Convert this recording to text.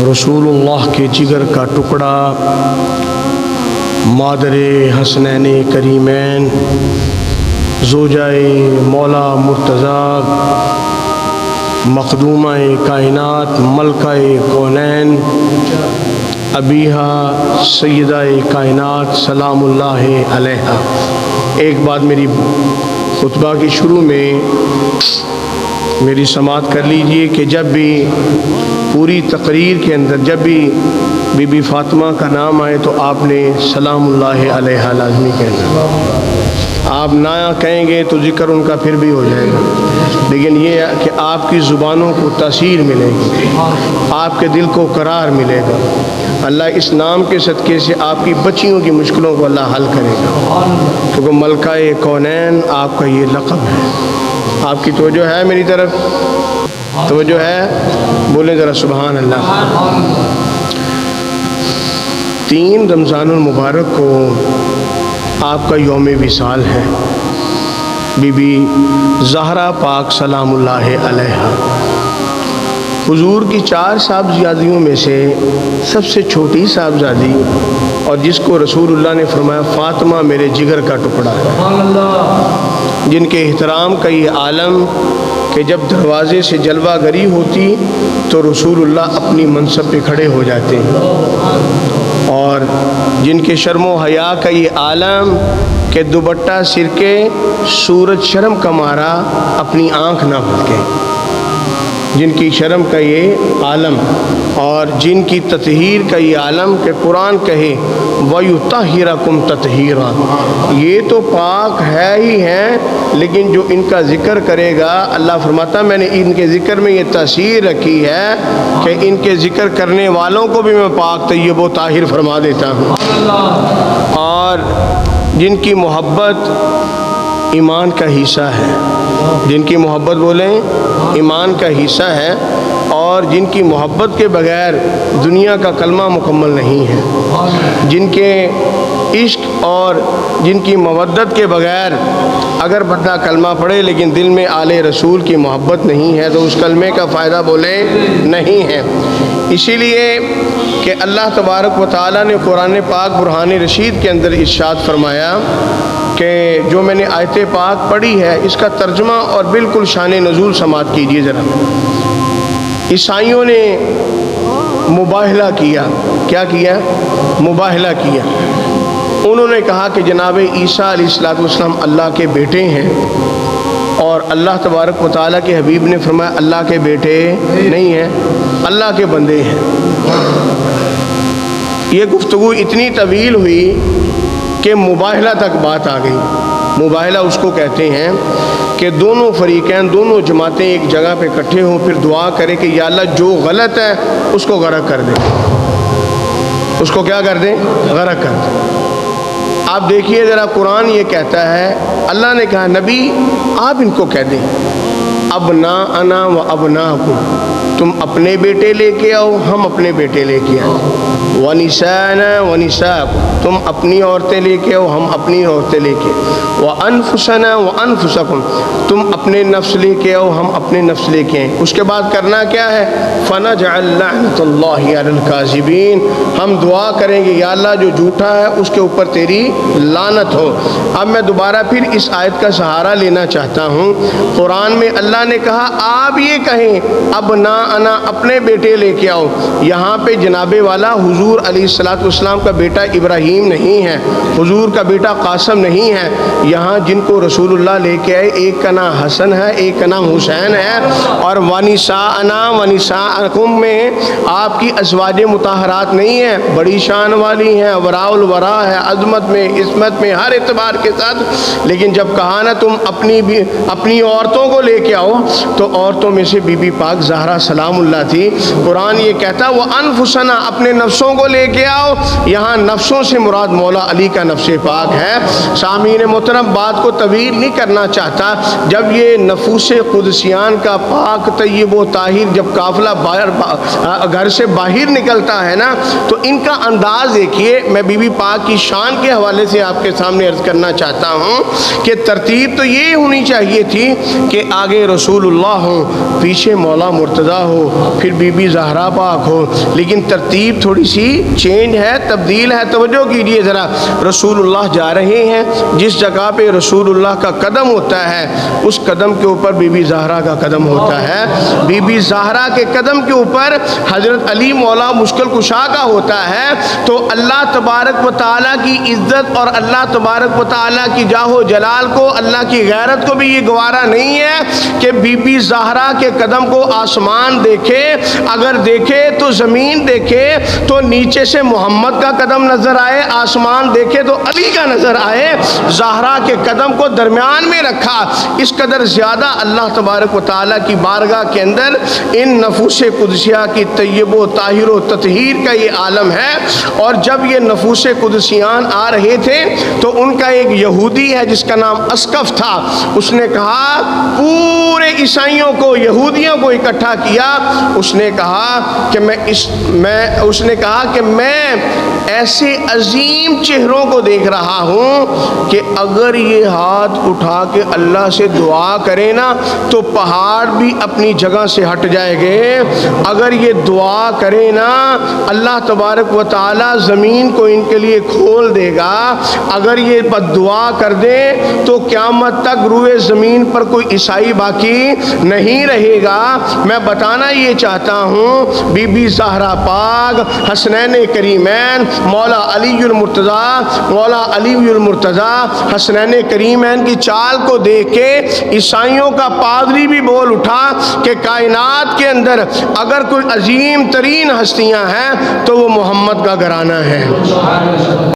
रसूलुल्लाह के जिगर का टुकड़ा, मादरे हसनैन करीमैन, ज़ोजाए मौला मुर्तज़ा, मखदूमा-ए कायनात, मलका-ए कौनैन, अबीहा सय्यदा-ए कायनात सलामुल्लाह अलैहा। एक बात मेरी खुतबा के शुरू में मेरी समाअत कर लीजिए कि जब भी पूरी तकरीर के अंदर जब भी बीबी फ़ातिमा का नाम आए तो आपने सलामुल्लाह अलैहा लाज़मी कहना। आप ना कहेंगे तो ज़िक्र उनका फिर भी हो जाएगा, लेकिन ये है कि आपकी ज़ुबानों को तासीर मिलेगी, आपके दिल को करार मिलेगा। अल्लाह इस नाम के सदक़े से आपकी बच्चियों की मुश्किलों को अल्लाह हल करेगा, क्योंकि मलका-ए कौनैन आपका ये लक़ब है। आपकी तवज्जो है मेरी तरफ? तवज्जो है? बोलें ज़रा सुबहान अल्लाह। 3 रमज़ानुल मुबारक को आपका यौम विसाल है। बीबी ज़हरा पाक सलामुल्लाह अलैहा हुजूर की 4 साहबजादियों में से सबसे छोटी साहबजादी, और जिसको रसूलुल्लाह ने फरमाया फ़ातिमा मेरे जिगर का टुकड़ा है, जिनके एहतराम का ये आलम कि जब दरवाज़े से जलवागरी होती तो रसूलुल्लाह अपनी मनसब पे खड़े हो जाते हैं, और जिनके शर्म हया का ये आलम कि दुपट्टा सिर के सूरज शर्म का मारा अपनी आँख ना भटके, जिनकी शर्म का ये आलम, और जिनकी ततहीर का ये आलम कि कुरान कहे वयुतहिरकुम ततहीरा। ये तो पाक है ही हैं, लेकिन जो इनका ज़िक्र करेगा, अल्लाह फरमाता मैंने इनके ज़िक्र में ये तासीर रखी है कि इनके ज़िक्र करने वालों को भी मैं पाक तय्यब व ताहिर फरमा देता हूँ। और जिनकी मोहब्बत ईमान का हिस्सा है, जिनकी मोहब्बत बोलें ईमान का हिस्सा है, और जिनकी मोहब्बत के बगैर दुनिया का कलमा मुकम्मल नहीं है, जिनके इश्क और जिनकी मवद्दत के बगैर अगर बंदा कलमा पढ़े लेकिन दिल में आले रसूल की मोहब्बत नहीं है तो उस कलमे का फ़ायदा बोले नहीं है। इसीलिए कि अल्लाह तबारक व तआला ने कुरान पाक बुरहान रशीद के अंदर इरशाद फरमाया कि जो मैंने आयत पाक पढ़ी है इसका तर्जुमा और बिल्कुल शान नज़ूल समात कीजिए ज़रा। ईसाइयों ने मुबाहला किया, क्या किया? मुबाहला किया। उन्होंने कहा कि जनाब ईसा अलैहिस्सलाम अल्लाह के बेटे हैं, और अल्लाह तबारक व तआला के हबीब ने फरमाया अल्लाह के बेटे नहीं हैं, अल्लाह के बंदे हैं। ये गुफ्तगू इतनी तवील हुई कि मुबाहला तक बात आ गई। मुबाहला उसको कहते हैं कि दोनों फरीकैन, दोनों जमातें एक जगह पे इकट्ठे हों, फिर दुआ करें कि या अल्लाह जो गलत है उसको गरक कर दे, उसको क्या कर दें? गरक कर दें। आप देखिए ज़रा, कुरान ये कहता है, अल्लाह ने कहा नबी आप इनको कह दें अब ना अना व अब ना को, तुम अपने बेटे लेके आओ हम अपने बेटे लेके आए, वनिसाना वनिसाक, तुम अपनी औरतें लेके आओ हम अपनी औरतें लेके, व अनफुसना व अनफुसकुम, तुम अपने नफ्स लेके आओ हम अपने नफ्स लेके आए। उसके बाद करना क्या है? फनजअल लअनतुल्लाहि अलल काज़िबीन, हम दुआ करेंगे या अल्लाह जो झूठा है उसके ऊपर तेरी लानत हो। अब मैं दोबारा फिर इस आयत का सहारा लेना चाहता हूँ। कुरान में अल्लाह ने कहा आप ये कहें अब ना अना अपने बेटे लेके आओ, यहाँ पे जनाबे वाला हुजूर अलैहिस्सलाम का बेटा इब्राहीम नहीं है, हुजूर का बेटा कासम नहीं है। यहाँ जिनको रसूलुल्लाह लेके आए एक का नाम हसन है, एक का नाम हुसैन है, और वनिसाअना वनिसाअकुम में आपकी अज़वाजे मुताहरात नहीं है, बड़ी शान वाली हैं, वराउल वरा है, अज़मत में इस्मत में हर एतबार के साथ। लेकिन जब कहा ना तुम अपनी औरतों को लेके आओ, तो औरतों में से बीबी पाक ज़हरा सलामुल्लाह थी। कुरान ये कहता वो अनफुसना, अपने नफ्सों को लेके आओ, यहाँ नफ्सों से मुराद मौला अली का नफ्स पाक है। सामीन मोहतरम, बात को तवील नहीं करना चाहता। जब ये नफूस कुदसियान का पाक तय्यब व ताहिर जब काफिला बाहर घर से बाहर निकलता है ना, तो इनका अंदाज देखिए। मैं बीबी पाक की शान के हवाले से आपके सामने अर्ज़ करना चाहता हूँ कि तरतीब तो ये होनी चाहिए थी कि आगे रसूलुल्लाह हों, पीछे मौला मुर्तज़ा ہو، پھر بی بی زہرا پاک ہو، لیکن ترتیب تھوڑی سی چینج ہے، تبدیل ہے۔ توجہ کیجیے ذرا، رسول اللہ جا رہے ہیں، جس جگہ پہ رسول اللہ کا قدم ہوتا ہے اس قدم کے اوپر بی بی زہرا کا قدم ہوتا ہے، بی بی زہرا کے قدم کے اوپر حضرت علی مولا مشکل کشا کا ہوتا ہے۔ تو اللہ تبارک و تعالیٰ کی عزت اور اللہ تبارک و تعالیٰ کی جاہ و جلال کو، اللہ کی غیرت کو بھی یہ گوارا نہیں ہے کہ بی بی زہرا کے قدم کو آسمان دیکھے، اگر دیکھے تو زمین دیکھے تو نیچے سے محمد کا قدم نظر آئے، آسمان دیکھے تو علی کا نظر آئے، زہرا کے قدم کو درمیان میں رکھا۔ اس قدر زیادہ اللہ تبارک و تعالیٰ کی بارگاہ کے اندر ان نفوس قدسیہ کی طیب و طاہر و تطہیر کا یہ عالم ہے۔ اور جب یہ نفوس قدسیان آ رہے تھے تو ان کا ایک یہودی ہے جس کا نام اسقف تھا، اس نے کہا پورے عیسائیوں کو، یہودیوں کو اکٹھا کیا، اس نے کہا کہ میں ایسے عظیم چہروں کو دیکھ رہا ہوں کہ اگر یہ ہاتھ اٹھا کے اللہ سے دعا کرے نا تو پہاڑ بھی اپنی جگہ سے ہٹ جائے گے، اگر یہ دعا کرے نا اللہ تبارک و تعالی زمین کو ان کے لیے کھول دے گا، اگر یہ بد دعا کر دے تو قیامت تک روئے زمین پر کوئی عیسائی باقی نہیں رہے گا۔ میں بتانا یہ چاہتا ہوں بی بی زہرا پاک، حسنین کریمین، مولا علی المرتضی، حسنین کریمین کی چال کو دیکھ کے عیسائیوں کا پادری بھی بول اٹھا کہ کائنات کے اندر اگر کوئی عظیم ترین ہستیاں ہیں تو وہ محمد کا گھرانہ ہے۔